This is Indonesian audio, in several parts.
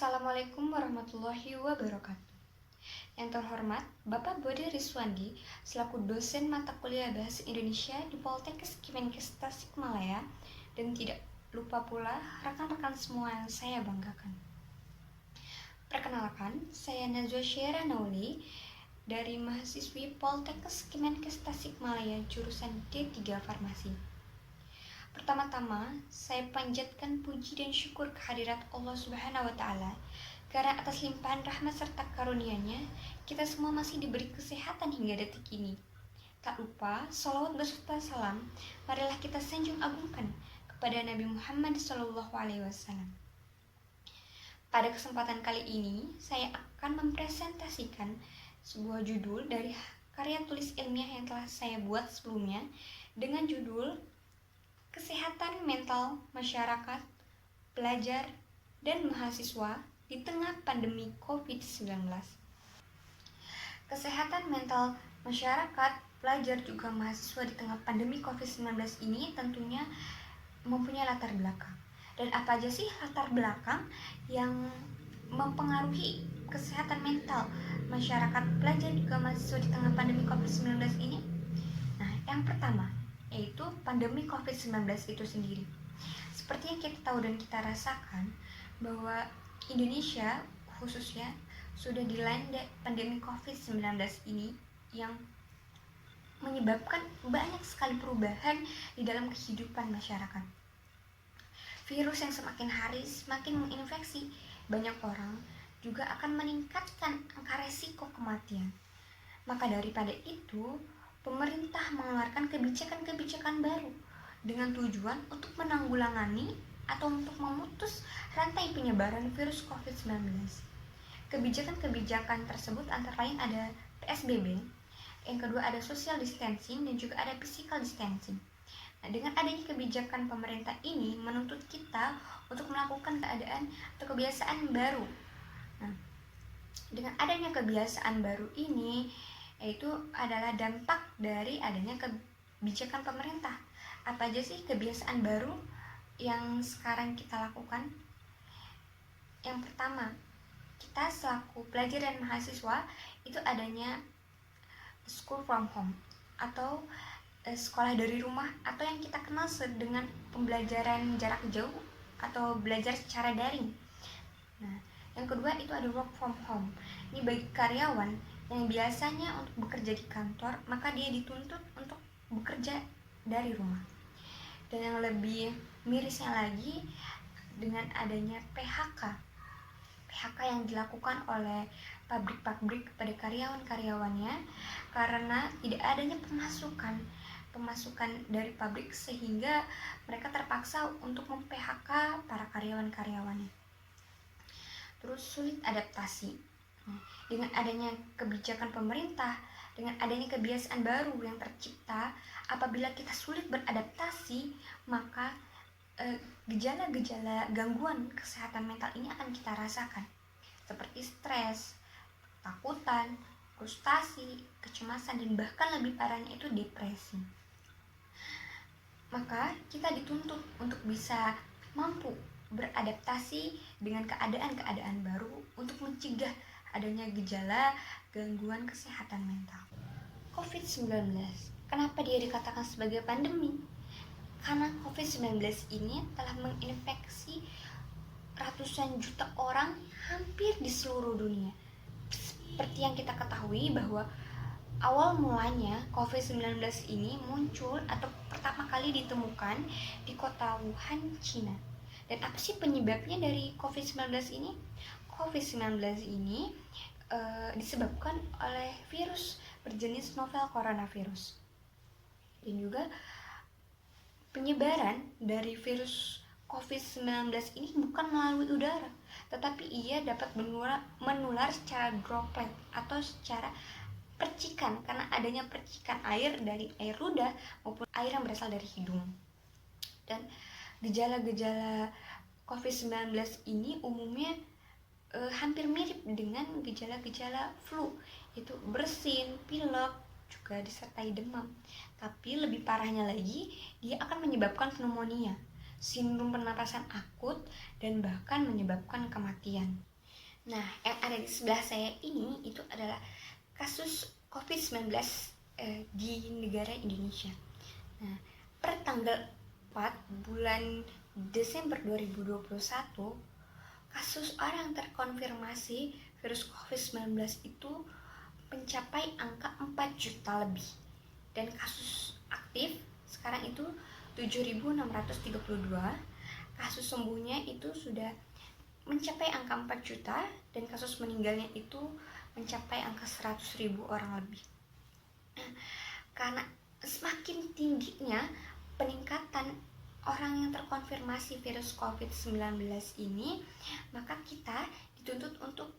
Assalamualaikum warahmatullahi wabarakatuh. Yang terhormat Bapak Bodi Rizwandi selaku dosen mata kuliah Bahasa Indonesia di Poltekkes Kemenkes Tasikmalaya, dan tidak lupa pula rekan-rekan semua yang saya banggakan. Perkenalkan, saya Najwa Syiera Nauli dari mahasiswi Poltekkes Kemenkes Tasikmalaya jurusan D3 Farmasi. Pertama-tama, saya panjatkan puji dan syukur kehadirat Allah Subhanahu wa Ta'ala, karena atas limpahan rahmat serta karunia-Nya, kita semua masih diberi kesehatan hingga detik ini. Tak lupa, salawat beserta salam, marilah kita sanjung agungkan kepada Nabi Muhammad SAW. Pada kesempatan kali ini, saya akan mempresentasikan sebuah judul dari karya tulis ilmiah yang telah saya buat sebelumnya dengan judul Kesehatan Mental Masyarakat, Pelajar, dan Mahasiswa di Tengah Pandemi COVID-19. Kesehatan mental masyarakat, pelajar, juga mahasiswa di tengah pandemi COVID-19 ini tentunya mempunyai latar belakang. Dan apa aja sih latar belakang yang mempengaruhi kesehatan mental masyarakat, pelajar, juga mahasiswa di tengah pandemi COVID-19 ini? Nah, yang pertama yaitu pandemi COVID-19 itu sendiri. Seperti yang kita tahu dan kita rasakan bahwa Indonesia khususnya sudah dilanda pandemi COVID-19 ini yang menyebabkan banyak sekali perubahan di dalam kehidupan masyarakat. Virus yang semakin hari semakin menginfeksi banyak orang juga akan meningkatkan angka resiko kematian. Maka daripada itu, pemerintah mengeluarkan kebijakan-kebijakan baru dengan tujuan untuk menanggulangi atau untuk memutus rantai penyebaran virus COVID-19. Kebijakan-kebijakan tersebut antara lain ada PSBB, yang kedua ada social distancing, dan juga ada physical distancing. Nah, dengan adanya kebijakan pemerintah ini menuntut kita untuk melakukan keadaan atau kebiasaan baru. Nah, dengan adanya kebiasaan baru ini, yaitu adalah dampak dari adanya kebijakan pemerintah. Apa aja sih kebiasaan baru yang sekarang kita lakukan? Yang pertama, kita selaku pelajar dan mahasiswa itu adanya school from home atau sekolah dari rumah, atau yang kita kenal dengan pembelajaran jarak jauh atau belajar secara daring. Nah, yang kedua itu ada work from home. Ini bagi karyawan yang biasanya untuk bekerja di kantor, maka dia dituntut untuk bekerja dari rumah. Dan yang lebih mirisnya lagi, dengan adanya PHK yang dilakukan oleh pabrik-pabrik kepada karyawan-karyawannya karena tidak adanya pemasukan dari pabrik, sehingga mereka terpaksa untuk mem-PHK para karyawan-karyawannya. Terus sulit adaptasi. Dengan adanya kebijakan pemerintah, dengan adanya kebiasaan baru yang tercipta, apabila kita sulit beradaptasi, maka gejala-gejala gangguan kesehatan mental ini akan kita rasakan, seperti stres, ketakutan, frustasi, kecemasan, dan bahkan lebih parahnya itu depresi. Maka kita dituntut untuk bisa mampu beradaptasi dengan keadaan-keadaan baru untuk mencegah adanya gejala gangguan kesehatan mental. COVID-19, kenapa dia dikatakan sebagai pandemi? Karena COVID-19 ini telah menginfeksi ratusan juta orang hampir di seluruh dunia. Seperti yang kita ketahui bahwa awal mulanya COVID-19 ini muncul atau pertama kali ditemukan di kota Wuhan, Cina. Dan apa sih penyebabnya dari COVID-19 ini? COVID-19 ini disebabkan oleh virus berjenis novel coronavirus. Dan juga penyebaran dari virus COVID-19 ini bukan melalui udara, tetapi ia dapat menular secara droplet atau secara percikan, karena adanya percikan air dari air ludah maupun air yang berasal dari hidung. Dan gejala-gejala COVID-19 ini umumnya hampir mirip dengan gejala-gejala flu, yaitu bersin, pilek, juga disertai demam. Tapi lebih parahnya lagi, dia akan menyebabkan pneumonia, sindrom pernapasan akut, dan bahkan menyebabkan kematian. Nah, yang ada di sebelah saya ini itu adalah kasus COVID-19 di negara Indonesia. Nah, per tanggal 4 bulan Desember 2021, kasus orang terkonfirmasi virus COVID-19 itu mencapai angka 4 juta lebih. Dan kasus aktif sekarang itu 7.632. Kasus sembuhnya itu sudah mencapai angka 4 juta dan kasus meninggalnya itu mencapai angka 100.000 orang lebih. Karena semakin tingginya peningkatan orang yang terkonfirmasi virus COVID-19 ini, maka kita dituntut untuk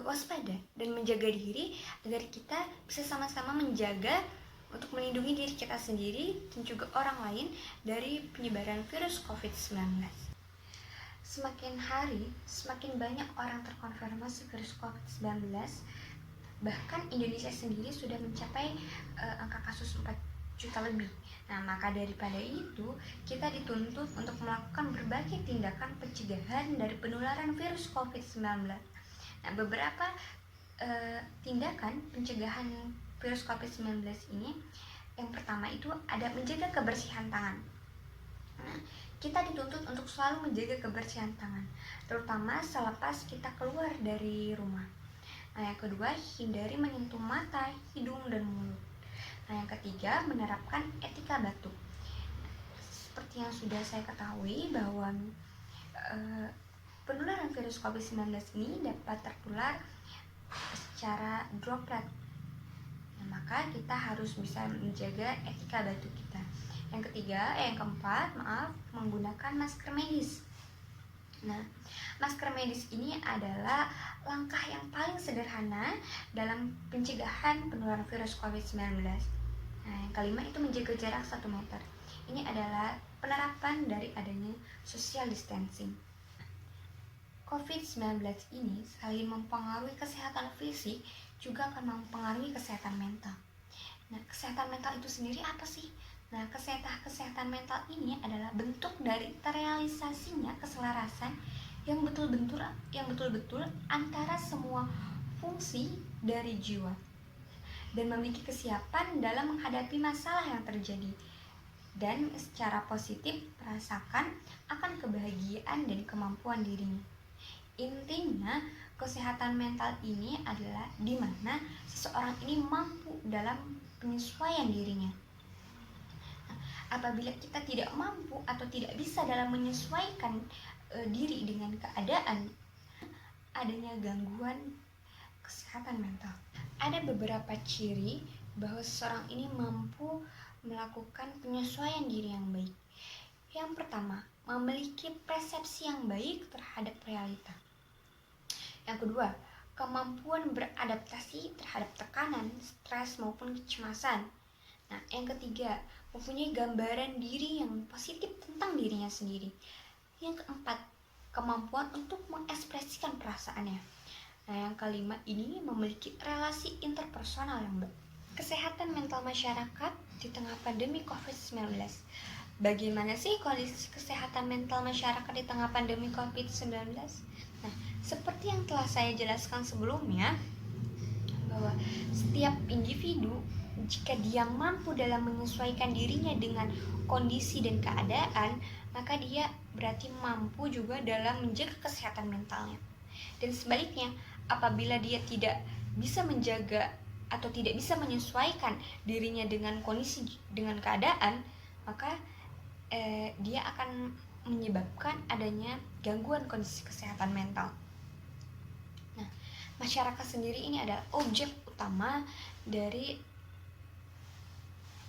waspada dan menjaga diri agar kita bisa sama-sama menjaga untuk melindungi diri kita sendiri dan juga orang lain dari penyebaran virus COVID-19. Semakin hari, semakin banyak orang terkonfirmasi virus COVID-19. Bahkan Indonesia sendiri sudah mencapai angka kasus 4 juta lebih. Nah, maka daripada itu, kita dituntut untuk melakukan berbagai tindakan pencegahan dari penularan virus COVID-19. Nah, beberapa tindakan pencegahan virus COVID-19 ini, yang pertama itu ada menjaga kebersihan tangan. Nah, kita dituntut untuk selalu menjaga kebersihan tangan, terutama selepas kita keluar dari rumah. Nah, yang kedua, hindari menyentuh mata, hidung, dan mulut. Nah, yang ketiga, menerapkan etika batuk. Seperti yang sudah saya ketahui bahwa penularan virus COVID-19 ini dapat tertular secara droplet. Nah, maka kita harus bisa menjaga etika batuk kita. Yang keempat, menggunakan masker medis. Nah, masker medis ini adalah langkah yang paling sederhana dalam pencegahan penularan virus COVID-19. Nah, yang kelima itu menjaga jarak 1 meter. Ini adalah penerapan dari adanya social distancing. COVID-19 ini selain mempengaruhi kesehatan fisik, juga akan mempengaruhi kesehatan mental. Nah, kesehatan mental itu sendiri apa sih? Nah, kesehatan mental ini adalah bentuk dari terrealisasinya keselarasan yang betul-betul antara semua fungsi dari jiwa dan memiliki kesiapan dalam menghadapi masalah yang terjadi dan secara positif merasakan akan kebahagiaan dan kemampuan dirinya. Intinya, kesehatan mental ini adalah di mana seseorang ini mampu dalam penyesuaian dirinya. Apabila kita tidak mampu atau tidak bisa dalam menyesuaikan diri dengan keadaan, adanya gangguan kesehatan mental. Ada beberapa ciri bahwa seseorang ini mampu melakukan penyesuaian diri yang baik. Yang pertama, memiliki persepsi yang baik terhadap realita. Yang kedua, kemampuan beradaptasi terhadap tekanan, stres maupun kecemasan. Nah, yang ketiga, mempunyai gambaran diri yang positif tentang dirinya sendiri. Yang keempat, kemampuan untuk mengekspresikan perasaannya. Nah, yang kelima ini memiliki relasi interpersonal yang baik. Kesehatan mental masyarakat di tengah pandemi COVID-19. Bagaimana sih kondisi kesehatan mental masyarakat di tengah pandemi COVID-19? Nah, seperti yang telah saya jelaskan sebelumnya, bahwa setiap individu jika dia mampu dalam menyesuaikan dirinya dengan kondisi dan keadaan, maka dia berarti mampu juga dalam menjaga kesehatan mentalnya. Dan sebaliknya, apabila dia tidak bisa menjaga atau tidak bisa menyesuaikan dirinya dengan kondisi, dengan keadaan, maka dia akan menyebabkan adanya gangguan kondisi kesehatan mental. Nah, masyarakat sendiri ini adalah objek utama dari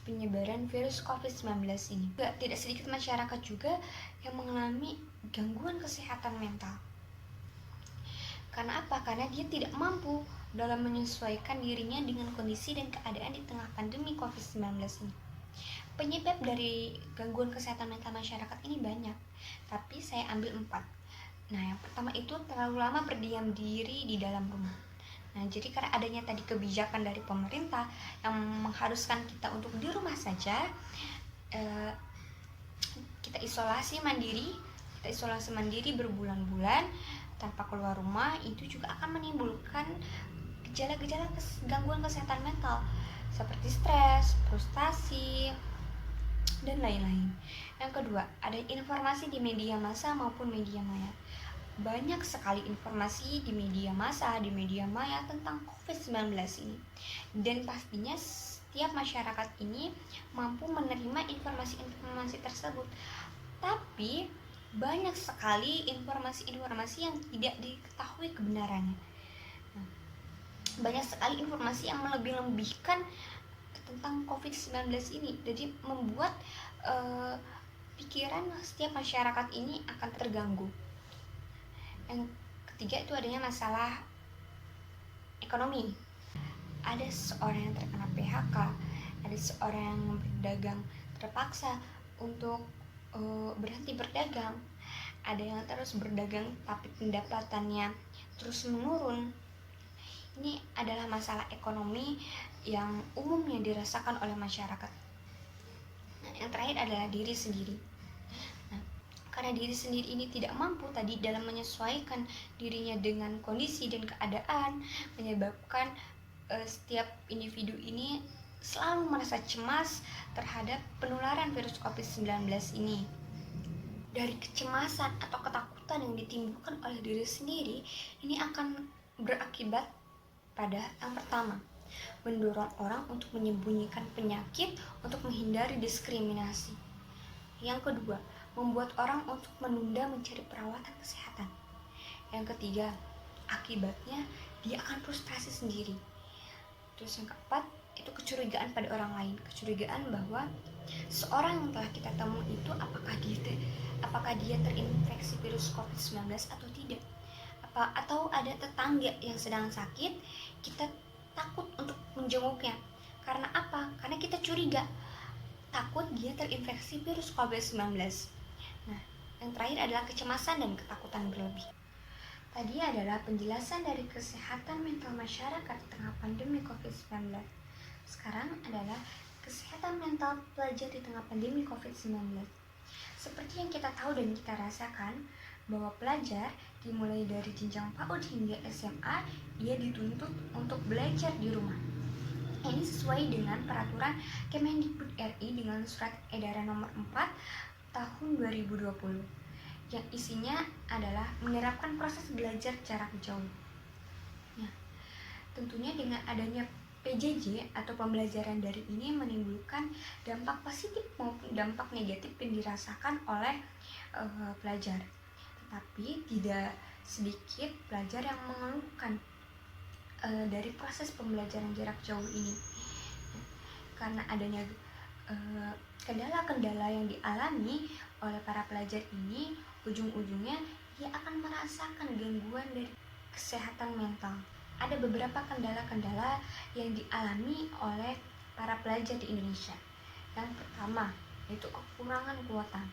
penyebaran virus COVID-19 ini. Tidak sedikit masyarakat juga yang mengalami gangguan kesehatan mental. Karena apa? Karena dia tidak mampu dalam menyesuaikan dirinya dengan kondisi dan keadaan di tengah pandemi COVID-19 ini. Penyebab dari gangguan kesehatan mental masyarakat ini banyak, tapi saya ambil 4. Nah, yang pertama itu terlalu lama berdiam diri di dalam rumah. Nah, jadi karena adanya tadi kebijakan dari pemerintah yang mengharuskan kita untuk di rumah saja, kita isolasi mandiri berbulan-bulan tanpa keluar keluar rumah itu juga akan menimbulkan gejala-gejala gangguan kesehatan mental seperti stres, frustasi, dan lain-lain. Yang kedua, ada informasi di media massa maupun media maya. Banyak sekali informasi di media massa, di media maya tentang COVID-19 ini. Dan pastinya setiap masyarakat ini mampu menerima informasi-informasi tersebut. Tapi banyak sekali informasi-informasi yang tidak diketahui kebenarannya. Banyak sekali informasi yang melebih-lebihkan tentang COVID-19 ini, jadi membuat pikiran setiap masyarakat ini akan terganggu. Yang ketiga itu adanya masalah ekonomi. Ada seorang yang terkena PHK, ada seorang yang berdagang terpaksa untuk berhenti berdagang, ada yang terus berdagang tapi pendapatannya terus menurun. Ini adalah masalah ekonomi yang umumnya dirasakan oleh masyarakat. Nah, yang terakhir adalah diri sendiri. Nah, karena diri sendiri ini tidak mampu tadi dalam menyesuaikan dirinya dengan kondisi dan keadaan, menyebabkan setiap individu ini selalu merasa cemas terhadap penularan virus COVID-19 ini. Dari kecemasan atau ketakutan yang ditimbulkan oleh diri sendiri, ini akan berakibat pada yang pertama, mendorong orang untuk menyembunyikan penyakit untuk menghindari diskriminasi. Yang kedua, membuat orang untuk menunda mencari perawatan kesehatan. Yang ketiga, akibatnya dia akan frustrasi sendiri. Terus yang keempat, itu kecurigaan pada orang lain, kecurigaan bahwa seorang yang telah kita temui itu apakah dia terinfeksi virus COVID-19 atau tidak. Atau ada tetangga yang sedang sakit, kita takut untuk menjenguknya. Karena apa? Karena kita curiga, takut dia terinfeksi virus COVID-19. Nah, yang terakhir adalah kecemasan dan ketakutan berlebih. Tadi adalah penjelasan dari kesehatan mental masyarakat di tengah pandemi COVID-19. Sekarang adalah kesehatan mental pelajar di tengah pandemi COVID-19. Seperti yang kita tahu dan kita rasakan, bahwa pelajar dimulai dari jenjang PAUD hingga SMA, ia dituntut untuk belajar di rumah. Ini sesuai dengan peraturan Kemendikbud RI dengan surat edaran nomor 4 tahun 2020 yang isinya adalah menerapkan proses belajar jarak jauh. Nah, tentunya dengan adanya PJJ atau pembelajaran daring ini menimbulkan dampak positif maupun dampak negatif yang dirasakan oleh pelajar. Tapi tidak sedikit pelajar yang mengeluhkan dari proses pembelajaran jarak jauh ini, karena adanya kendala-kendala yang dialami oleh para pelajar ini, ujung-ujungnya dia akan merasakan gangguan dari kesehatan mental. Ada beberapa kendala-kendala yang dialami oleh para pelajar di Indonesia. Yang pertama, yaitu kekurangan kuota.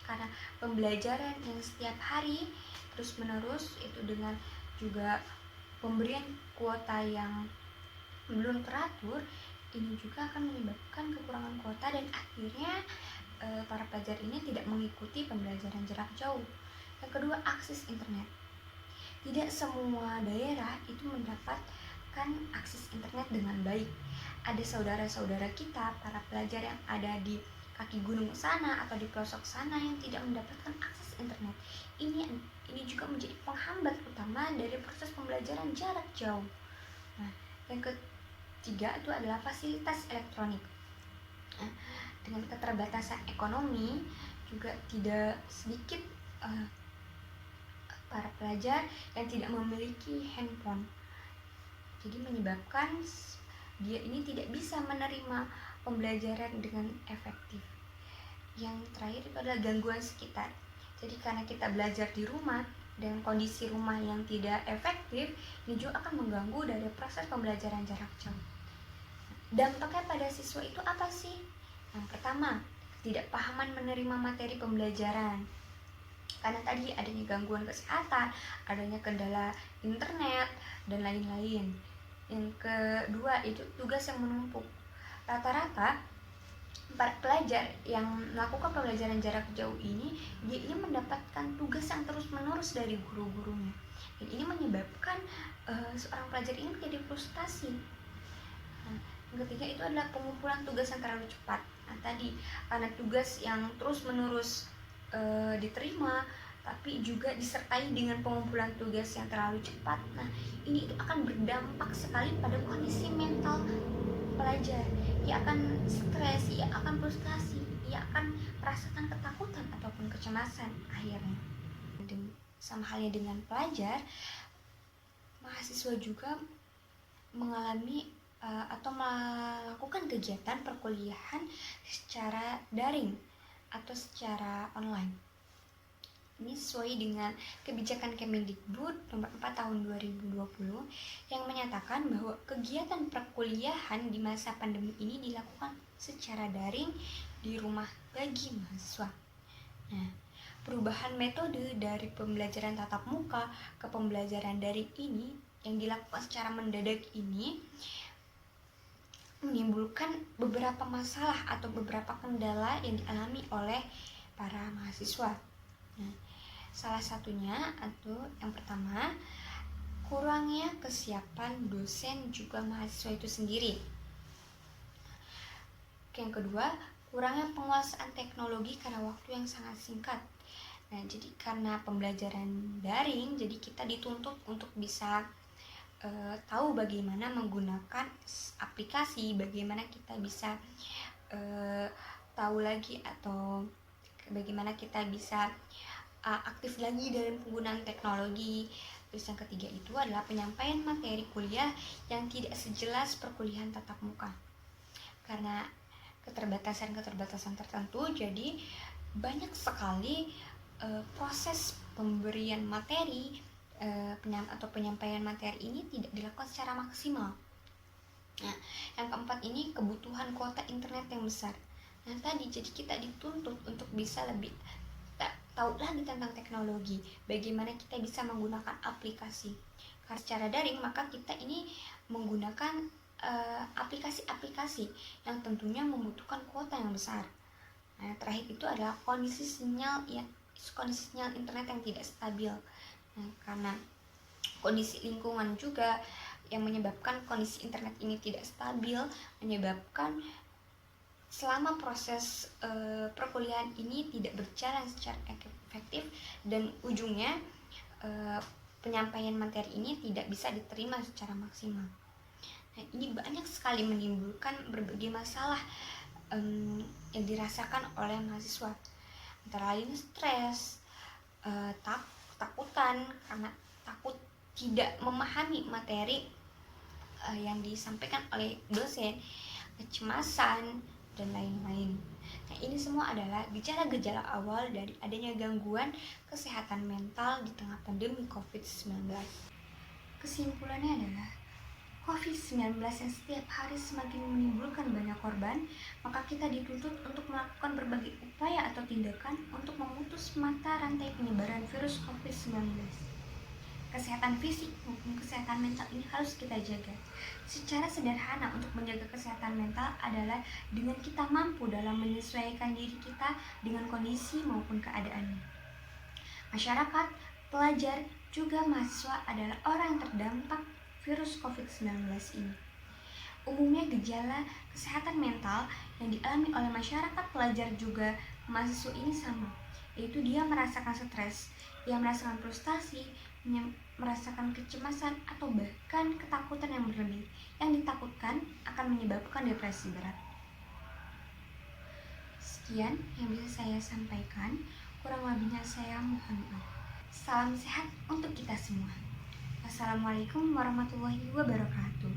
Karena pembelajaran yang setiap hari terus menerus itu dengan juga pemberian kuota yang belum teratur, ini juga akan menyebabkan kekurangan kuota dan akhirnya para pelajar ini tidak mengikuti pembelajaran jarak jauh. Yang kedua, akses internet. Tidak semua daerah itu mendapatkan akses internet dengan baik. Ada saudara-saudara kita, para pelajar yang ada di kaki gunung sana atau di pelosok sana yang tidak mendapatkan akses internet. Ini juga menjadi penghambat utama dari proses pembelajaran jarak jauh. Nah, yang ketiga itu adalah fasilitas elektronik. Nah, dengan keterbatasan ekonomi juga tidak sedikit para pelajar yang tidak memiliki handphone. Jadi menyebabkan dia ini tidak bisa menerima pembelajaran dengan efektif. Yang terakhir itu adalah gangguan sekitar. Jadi karena kita belajar di rumah dengan kondisi rumah yang tidak efektif, ini juga akan mengganggu dari proses pembelajaran jarak jauh. Dampaknya pada siswa itu apa sih? Yang pertama, ketidakpahaman menerima materi pembelajaran. Karena tadi adanya gangguan kesehatan, adanya kendala internet, dan lain-lain. Yang kedua itu tugas yang menumpuk. Rata-rata para pelajar yang melakukan pembelajaran jarak jauh ini, dia ini mendapatkan tugas yang terus-menerus dari guru-gurunya. Dan ini menyebabkan seorang pelajar ini menjadi frustasi. Nah, yang ketiga itu adalah pengumpulan tugas yang terlalu cepat. Nah, tadi karena tugas yang terus-menerus diterima, tapi juga disertai dengan pengumpulan tugas yang terlalu cepat. Nah, ini itu akan berdampak sekali pada kondisi mental pelajar. Ia akan stres, ia akan frustasi, ia akan merasakan ketakutan ataupun kecemasan akhirnya. Dan sama halnya dengan pelajar, mahasiswa juga mengalami atau melakukan kegiatan perkuliahan secara daring atau secara online. Ini sesuai dengan kebijakan Kemendikbud nomor 4 tahun 2020 yang menyatakan bahwa kegiatan perkuliahan di masa pandemi ini dilakukan secara daring di rumah bagi mahasiswa. Nah, perubahan metode dari pembelajaran tatap muka ke pembelajaran daring ini yang dilakukan secara mendadak ini menimbulkan beberapa masalah atau beberapa kendala yang dialami oleh para mahasiswa. Nah, salah satunya atau yang pertama, kurangnya kesiapan dosen juga mahasiswa itu sendiri. Yang kedua, kurangnya penguasaan teknologi karena waktu yang sangat singkat. Nah, jadi karena pembelajaran daring, jadi kita dituntut untuk bisa tahu bagaimana menggunakan aplikasi, bagaimana kita bisa tahu lagi atau bagaimana kita bisa aktif lagi dalam penggunaan teknologi. Terus yang ketiga itu adalah penyampaian materi kuliah yang tidak sejelas perkuliahan tatap muka. Karena keterbatasan tertentu, jadi banyak sekali proses pemberian materi atau penyampaian materi ini tidak dilakukan secara maksimal. Nah, yang keempat ini kebutuhan kuota internet yang besar. Nah, tadi jadi kita dituntut untuk bisa lebih tahu lagi tentang teknologi, bagaimana kita bisa menggunakan aplikasi. Karena secara daring, maka kita ini menggunakan aplikasi-aplikasi yang tentunya membutuhkan kuota yang besar. Nah, terakhir itu adalah kondisi sinyal internet yang tidak stabil. Nah, karena kondisi lingkungan juga yang menyebabkan kondisi internet ini tidak stabil, menyebabkan selama proses perkuliahan ini tidak berjalan secara efektif dan ujungnya penyampaian materi ini tidak bisa diterima secara maksimal. Nah, ini banyak sekali menimbulkan berbagai masalah yang dirasakan oleh mahasiswa, antara lain stres, takutan karena takut tidak memahami materi yang disampaikan oleh dosen, kecemasan, dan lain-lain. Nah, ini semua adalah gejala-gejala awal dari adanya gangguan kesehatan mental di tengah pandemi COVID-19. Kesimpulannya adalah COVID-19 yang setiap hari semakin menimbulkan banyak korban, maka kita dituntut untuk melakukan berbagai upaya atau tindakan untuk memutus mata rantai penyebaran virus COVID-19. Kesehatan fisik maupun kesehatan mental ini harus kita jaga. Secara sederhana untuk menjaga kesehatan mental adalah dengan kita mampu dalam menyesuaikan diri kita dengan kondisi maupun keadaannya. Masyarakat, pelajar, juga mahasiswa adalah orang yang terdampak virus COVID-19 ini. Umumnya gejala kesehatan mental yang dialami oleh masyarakat, pelajar, juga mahasiswa ini sama, yaitu dia merasakan stres, dia merasakan frustasi, merasakan kecemasan, atau bahkan ketakutan yang berlebih, yang ditakutkan akan menyebabkan depresi berat. Sekian yang bisa saya sampaikan, kurang lebihnya saya mohon maaf. Salam sehat untuk kita semua. Wassalamualaikum warahmatullahi wabarakatuh.